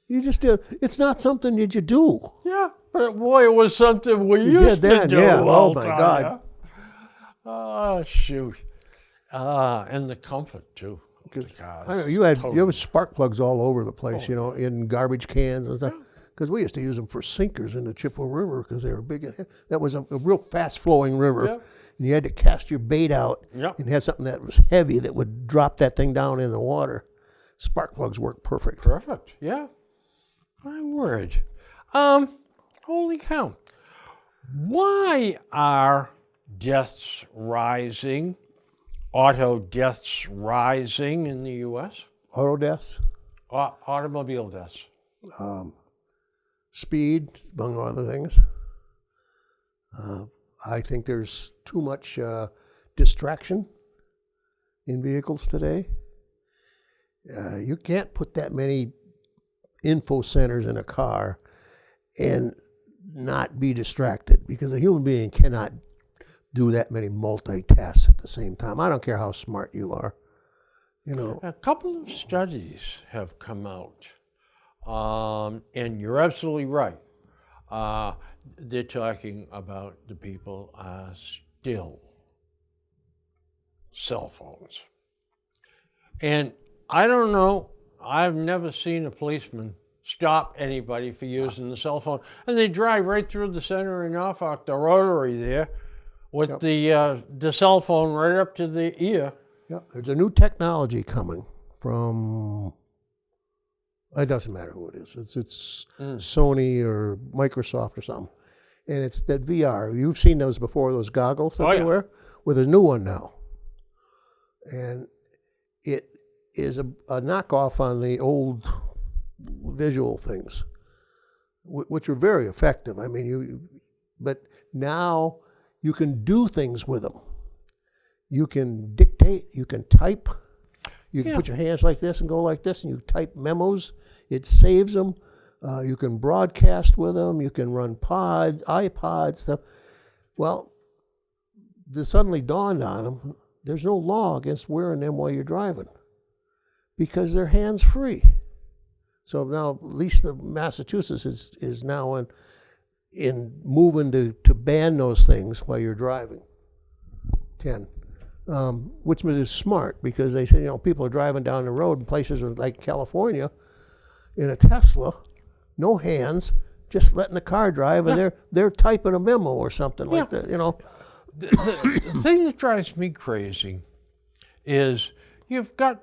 You just did. It's not something that you do. Yeah. But boy, it was something we You used did then, to do. yeah. Oh, I'll my tell God. ya. Oh, shoot. And the comfort, too. of the cars. I know, you have spark plugs all over the place, in garbage cans and stuff. Because we used to use them for sinkers in the Chippewa River because they were big. That was a real fast-flowing river, Yep. and you had to cast your bait out Yep. and had something that was heavy that would drop that thing down in the water. Spark plugs work perfect. Perfect. Yeah. My word. Holy cow. Why are deaths rising, auto deaths rising in the U.S.? Auto deaths, Automobile deaths. speed, among other things. I think there's too much distraction in vehicles today. You can't put that many info centers in a car and not be distracted because a human being cannot do that many multitasks at the same time. I don't care how smart you are. A couple of studies have come out, and you're absolutely right. They're talking about the people are still cell phones. And I don't know, I've never seen a policeman stop anybody for using the cell phone. And they drive right through the center of Norfolk, the rotary there, with the cell phone right up to the ear. Yeah, there's a new technology coming from. It doesn't matter who it is. It's Sony or Microsoft or something, and it's that VR. You've seen those before, those goggles that they wear. Well, there's a new one now, and it is a knockoff on the old visual things, which are very effective. I mean, but now you can do things with them. You can dictate, you can type, you can put your hands like this and go like this, and you type memos. It saves them. You can broadcast with them. You can run iPods, stuff. Well, this suddenly dawned on them, there's no law against wearing them while you're driving because they're hands-free. So now, at least Massachusetts is now in moving to ban those things while you're driving. 10. Which is smart because they say, people are driving down the road in places like California in a Tesla, no hands, just letting the car drive, and they're typing a memo or something like that, The thing that drives me crazy is you've got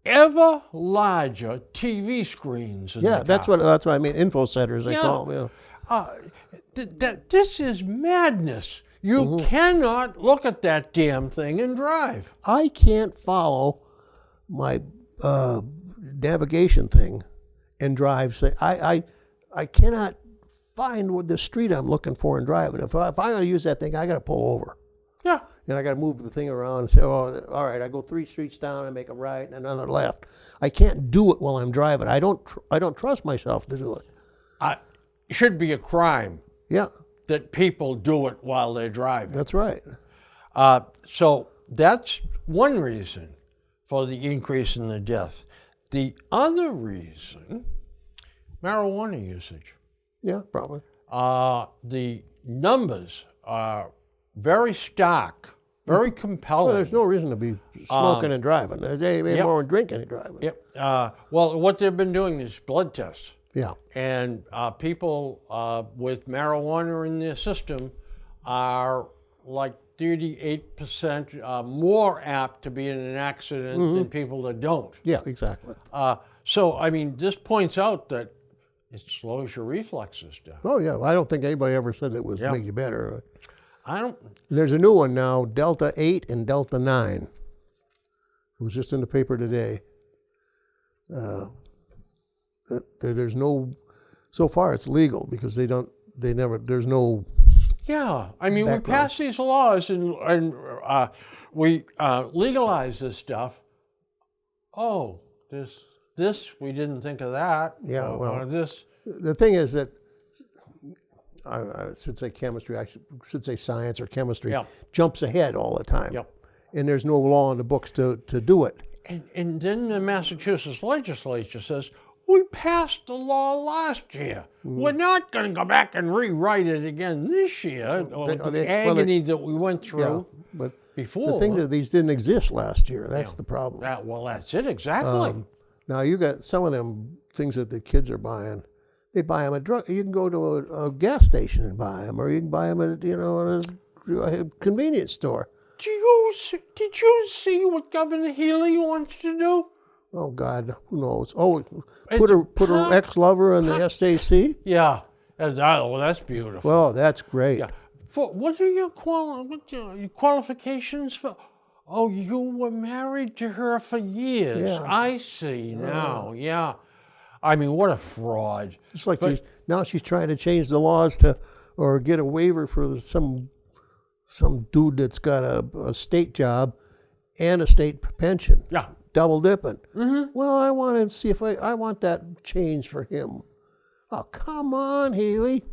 ever larger TV screens in the car. that's what I mean. Info centers, they call them. This is madness. You cannot look at that damn thing and drive. I can't follow my navigation thing and drive. Say, I cannot find what the street I'm looking for and driving. If I'm going to use that thing, I got to pull over. Yeah. And I got to move the thing around and say, oh, all right, I go 3 streets down and make a right and another left. I can't do it while I'm driving. I don't trust myself to do it. It should be a crime Yeah, that people do it while they're driving. that's right. So that's one reason for the increase in the death. The other reason, marijuana usage. Yeah, probably. The numbers are very stark very Well, compelling. there's no reason to be smoking and driving. There's any yep. more drinking and driving. Yep. Well, what they've been doing is blood tests. Yeah. And people with marijuana in their system are like 38% more apt to be in an accident than people that don't. Yeah, exactly. So, I mean, this points out that it slows your reflexes down. Oh, yeah. I don't think anybody ever said it was Yeah. make you better. I don't. There's a new one now, Delta 8 and Delta 9. It was just in the paper today. There's no, so far it's legal because there's no. Yeah, I mean, background. we pass these laws and we legalize this stuff. Oh, this we didn't think of that. Yeah, well, this. The thing is that, I should say chemistry, I should say science or chemistry, Yeah. jumps ahead all the time. Yep. And there's no law in the books to do it. And then the Massachusetts legislature says, we passed the law last year. We're not going to go back and rewrite it again this year. The agony that we went through but before. the thing that these didn't exist last year. That's the problem. Well, that's it, exactly. Now you got some of them things that the kids are buying. They buy them at drug. You can go to a gas station and buy them, or you can buy them at a convenience store. Did you see what Governor Healy wants to do? Oh God, who knows? Oh, put her ex-lover in the SAC. Yeah. Well, that's beautiful. Well, that's great. Yeah. What are your qualifications for? Oh, you were married to her for years. Yeah. I see now. Yeah. I mean, what a fraud. It's like now she's trying to change the laws or get a waiver for some dude that's got a state job and a state pension. Yeah. Double dipping. Mm-hmm. Well, I want to see if I want that change for him. Oh, come on, Healy.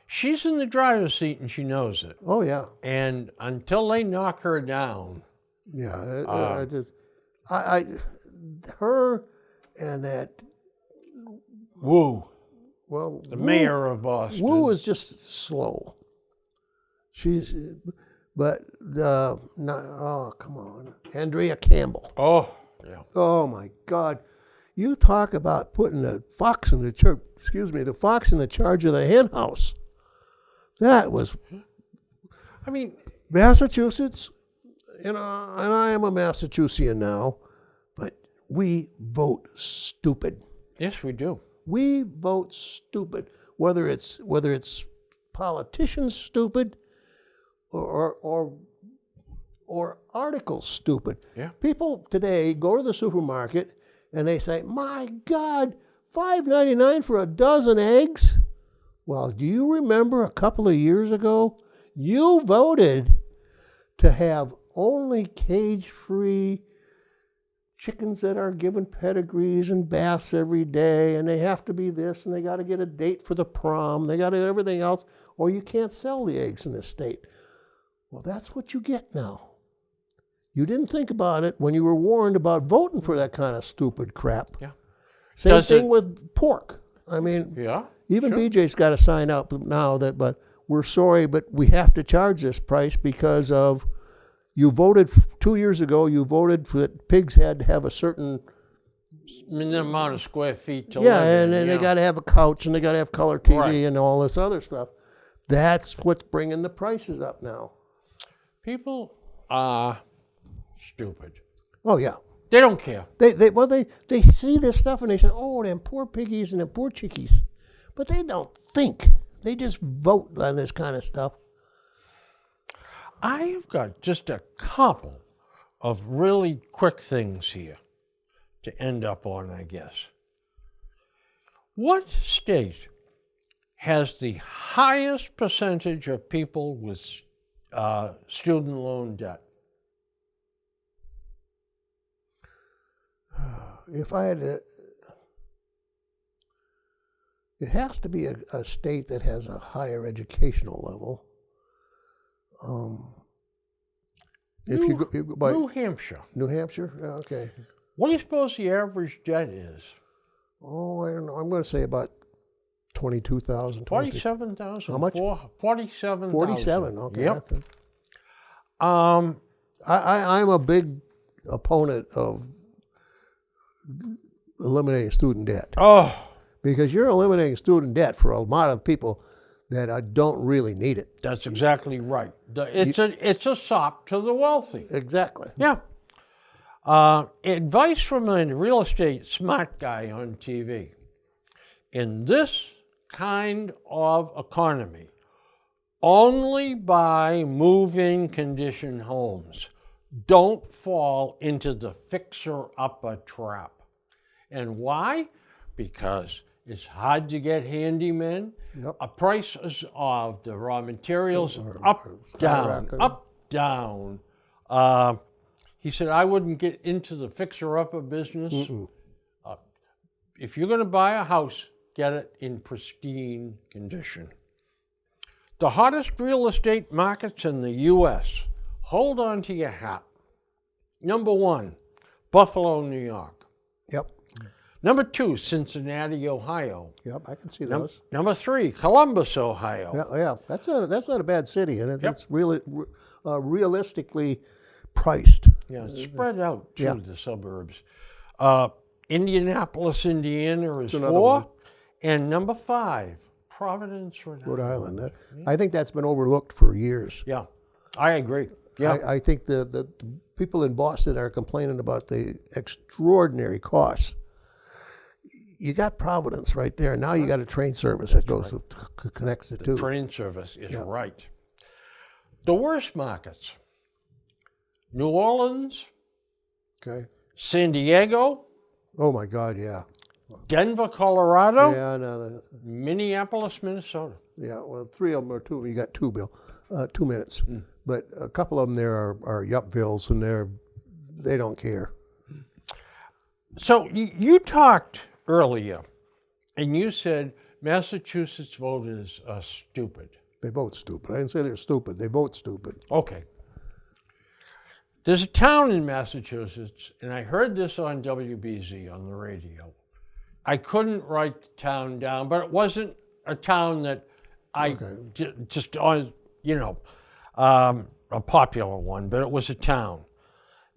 She's in the driver's seat and she knows it. Oh yeah. And until they knock her down. Yeah. Her and that. Wu. Well, The mayor of Boston. Wu is just slow. Oh, come on. Andrea Campbell. Oh, yeah. Oh, my God. You talk about putting the fox in the charge of the hen house. That was. I mean, Massachusetts, and I am a Massachusettsian now, but we vote stupid. yes, we do. We vote stupid. Whether it's politicians stupid or articles stupid. Yeah. People today go to the supermarket and they say, "My God, $5.99 for a dozen eggs." Well, do you remember a couple of years ago, you voted to have only cage-free chickens that are given pedigrees and baths every day, and they have to be this, and they got to get a date for the prom, they got to everything else, or you can't sell the eggs in this state. Well, that's what you get now. You didn't think about it when you were warned about voting for that kind of stupid crap. Yeah. Same thing with pork. I mean, Yeah. even sure. BJ's got to sign up now but we're sorry, but we have to charge this price because of you voted 2 years ago. You voted for that pigs had to have a certain Minimum amount of square feet to live in. and then they got to have a couch and they got to have color TV Right. and all this other stuff. That's what's bringing the prices up now. People are stupid. Oh yeah, They don't care. they see this stuff and they say, "Oh, them poor piggies and them poor chickies," but they don't think. They just vote on this kind of stuff. I've got just a couple of really quick things here to end up on, I guess. What state has the highest percentage of people with student loan debt? If I had to, it has to be a state that has a higher educational level. If you go by New Hampshire. New Hampshire, yeah, okay. What do you suppose the average debt is? Oh, I don't know. I'm going to say about 22,000. 47,000. How much? 47,000. 47. Okay. Yep. that's it. I'm a big opponent of eliminating student debt, because you're eliminating student debt for a lot of people that don't really need it. That's exactly right. It's a sop to the wealthy. Exactly. Yeah. Advice from a real estate smart guy on TV. In this kind of economy, only buy move-in condition homes. Don't fall into the fixer-upper trap. And why? Because it's hard to get handymen. Yep. Prices of the raw materials up, down, skyrocketing. up, down. He said, I wouldn't get into the fixer-upper business. If you're going to buy a house, get it in pristine condition. The hottest real estate markets in the U.S. Hold on to your hat. Number 1, Buffalo, New York. Yep. Number 2, Cincinnati, Ohio. Yep. I can see those. Number 3, Columbus, Ohio. Yeah. Yeah. That's not a bad city, and it's really realistically priced. Yeah, it's spread out Yeah. to the suburbs. Indianapolis, Indiana is another 4. one. And number 5, Providence, Rhode Island. Island. I think that's been overlooked for years. Yeah, I agree. Yeah. I think the people in Boston are complaining about the extraordinary costs. You got Providence right there. Now you got a train service that goes connects the two. Train service is right. The worst markets: New Orleans, Okay. San Diego, Oh my God, yeah. Denver, Colorado, Yeah, no, Minneapolis, Minnesota. yeah. Well, 3 of them are 2. You got 2, Bill. 2 minutes. But a couple of them there are Yupvilles, and they don't care. So you talked earlier, and you said Massachusetts voters are stupid. They vote stupid. I didn't say they're stupid. They vote stupid. Okay. There's a town in Massachusetts, and I heard this on WBZ on the radio. I couldn't write the town down, but it wasn't a town that I just on, a popular one, but it was a town.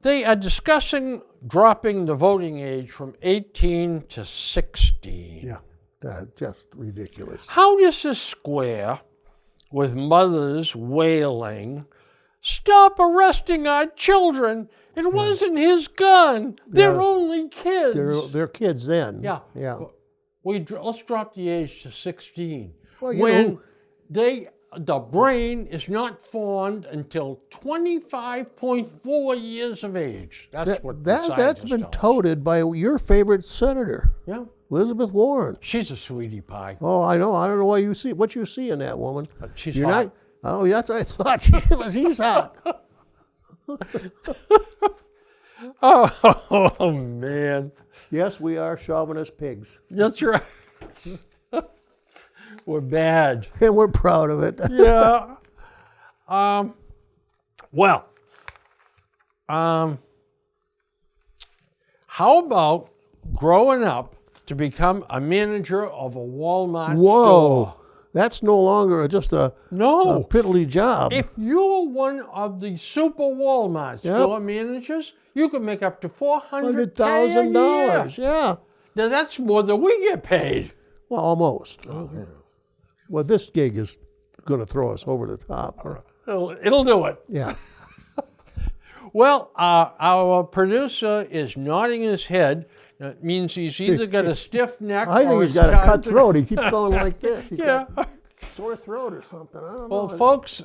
They are discussing dropping the voting age from 18 to 16. Yeah, that's just ridiculous. How does this square with mothers wailing, "Stop arresting our children. It wasn't his gun. They're only kids." They're kids then. Yeah. Yeah. Let's drop the age to 16. Well, when the brain is not formed until 25.4 years of age. That's what the That's scientists been tell us. touted by your favorite senator, Yeah. Elizabeth Warren. She's a sweetie pie. Oh, I know. I don't know why what you see in that woman. She's You're hot. not. Oh, that's what I thought. She's hot. Oh, man. Yes, we are chauvinist pigs, That's right. We're bad. and we're proud of it. Yeah. How about growing up to become a manager of a Walmart Whoa, store? that's no longer just a No. piddly job. If you were one of the super Walmart store managers, you could make up to $400,000 a year. Yeah. Now that's more than we get paid. Well, almost. Well, this gig is going to throw us over the top. It'll do it. Yeah. Well, our producer is nodding his head. That means he's either got a stiff neck I think or he's it's got a time cut to- throat. He keeps going like this. He's Yeah. got sore throat or something. I don't Well, know. folks,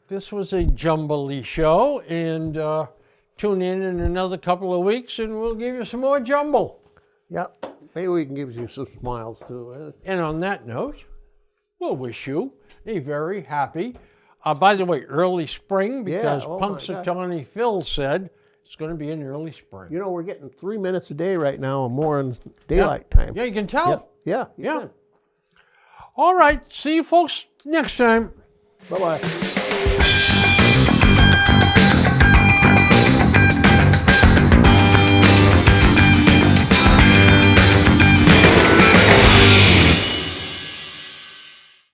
this was a Jumbly show, and tune in another couple of weeks, and we'll give you some more jumble. Yeah. Maybe we can give you some smiles too. And on that note, we'll wish you a very happy, by the way, early spring, because oh my Punxsutawney Phil said it's going to be an early spring. You know, we're getting 3 minutes a day right now, and more in daylight time. Yeah, you can tell. Yeah. Yeah. All right. See you folks next time. Bye bye.